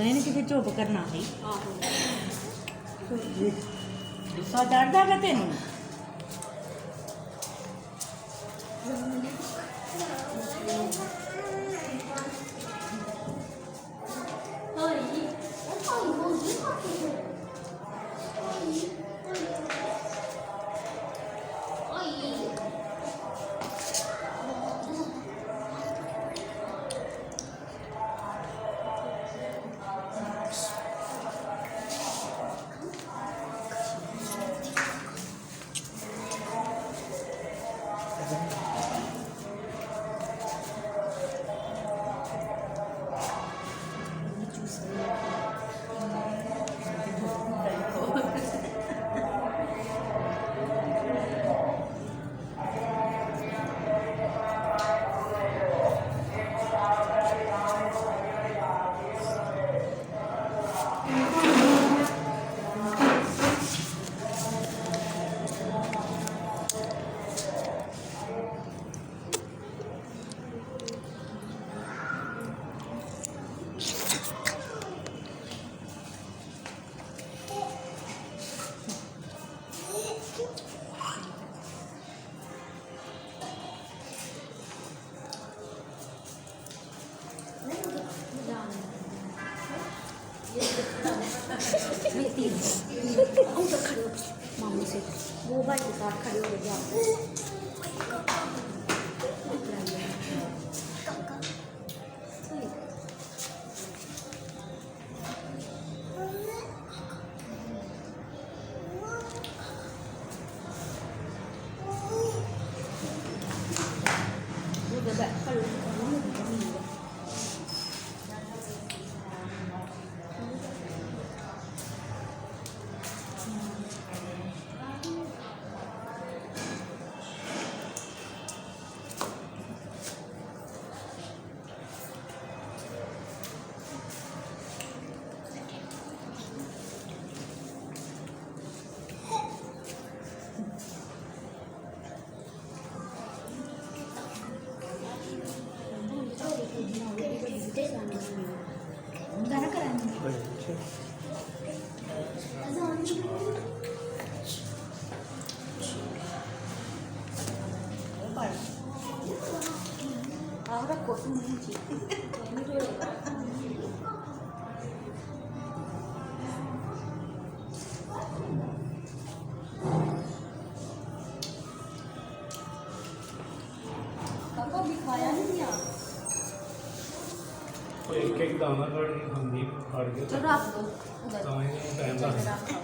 ਇਹਨੇ ਕਿਤੇ ਚੁੱਪ ਕਰਨਾ ਸੀ। ਆਹੋ ਗੁੱਸਾ ਚੜਦਾ ਵਾ ਤੈਨੂੰ? उधर खड़े हो मामू से वो भाई के साथ खड़े हो जाओ ahora cojo un chico पापा दिखाया नहीं यार एक एक दाना काट के खांदी काट के तो रख दो उधर तो ये टाइम रख लगता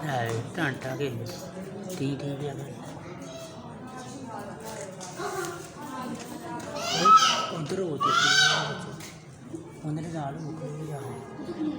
दो घंटा के ठीक है उधर होते उन्होंने नाल मुक्के जा